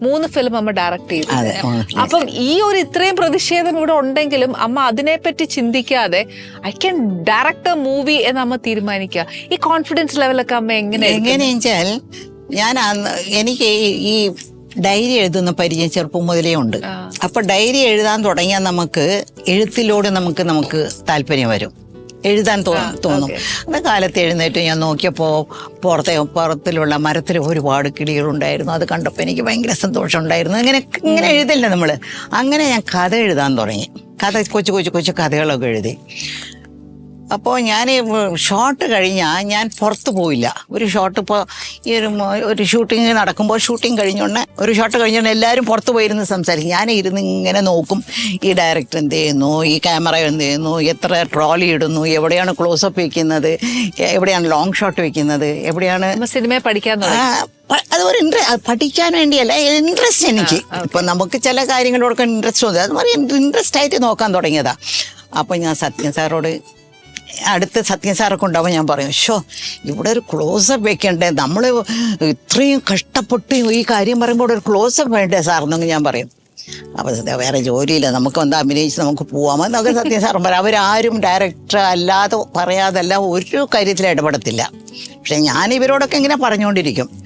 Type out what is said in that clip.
3 film അമ്മ direct ചെയ്തു. അതെ. അപ്പം ഈ ഒരു ഇത്രയും പ്രതിഷേധം ഇവിടെ ഉണ്ടെങ്കിലും അമ്മ അതിനെപ്പറ്റി ചിന്തിക്കാതെ I can direct A movie എന്ന് അമ്മ തീരുമാനിക്കുക. ഈ കോൺഫിഡൻസ് ലെവലൊക്കെ അമ്മ എങ്ങനെയാ വെച്ചാൽ ഞാൻ എനിക്ക് ഈ ഡയറി എഴുതുന്ന പരിചയം ചെറുപ്പം മുതലേ ഉണ്ട്. അപ്പൊ ഡയറി എഴുതാൻ തുടങ്ങിയാൽ നമുക്ക് എഴുത്തിലൂടെ നമുക്ക് താല്പര്യം വരും, എഴുതാൻ തോന്നും. അന്ന കാലത്ത് എഴുന്നേറ്റ് ഞാൻ നോക്കിയപ്പോൾ പുറത്തിലുള്ള മരത്തിൽ ഒരുപാട് കിളികളുണ്ടായിരുന്നു. അത് കണ്ടപ്പോൾ എനിക്ക് ഭയങ്കര സന്തോഷം ഉണ്ടായിരുന്നു. ഇങ്ങനെ എഴുതില്ല നമ്മൾ. അങ്ങനെ ഞാൻ കഥ എഴുതാൻ തുടങ്ങി. കൊച്ചു കഥകളൊക്കെ എഴുതി. അപ്പോൾ ഞാൻ ഷോട്ട് കഴിഞ്ഞാൽ ഞാൻ പുറത്ത് പോയില്ല. ഒരു ഷോട്ട് ഇപ്പോൾ ഈ ഒരു ഷൂട്ടിങ് നടക്കുമ്പോൾ ഷൂട്ടിങ് കഴിഞ്ഞോണ്ട് ഒരു ഷോട്ട് കഴിഞ്ഞോണ്ട് എല്ലാവരും പുറത്ത് പോയിരുന്ന് സംസാരിക്കും. ഞാൻ ഇരുന്ന് ഇങ്ങനെ നോക്കും, ഈ ഡയറക്ടർ എന്ത് ചെയ്യുന്നു, ഈ ക്യാമറ എന്ത് ചെയ്യുന്നു, എത്ര ട്രോളി ഇടുന്നു, എവിടെയാണ് ക്ലോസപ്പ് വെക്കുന്നത്, എവിടെയാണ് ലോങ് ഷോട്ട് വെക്കുന്നത്, എവിടെയാണ് സിനിമയെ പഠിക്കാൻ. അതൊരു പഠിക്കാൻ വേണ്ടിയല്ല, ഇൻട്രസ്റ്റ് എനിക്ക്. ഇപ്പം നമുക്ക് ചില കാര്യങ്ങളോടൊക്കെ ഇൻട്രസ്റ്റ് തോന്നി, അത് പറയുക ഇൻട്രസ്റ്റ് ആയിട്ട് നോക്കാൻ തുടങ്ങിയതാ. അപ്പോൾ ഞാൻ സത്യൻ സാറോട്, അടുത്ത സത്യൻ സാറൊക്കെ ഉണ്ടാവും, ഞാൻ പറയും, ഇവിടെ ഒരു ക്ലോസപ്പ് വെക്കണ്ടേ, നമ്മൾ ഇത്രയും കഷ്ടപ്പെട്ട് ഈ കാര്യം പറയുമ്പോൾ ഒരു ക്ലോസപ്പ് വേണ്ടേ സാറെന്നൊക്കെ ഞാൻ പറയും. അപ്പോൾ വേറെ ജോലിയില്ല, നമുക്ക് വന്ന് അഭിനയിച്ച് നമുക്ക് പോവാമെന്നൊക്കെ സത്യൻ സാറും പറയും. അവരാരും ഡയറക്ടർ അല്ലാതെ പറയാതല്ല ഒരു കാര്യത്തിൽ ഇടപെടത്തില്ല. പക്ഷെ ഞാൻ ഇവരോടൊക്കെ ഇങ്ങനെ പറഞ്ഞുകൊണ്ടിരിക്കും.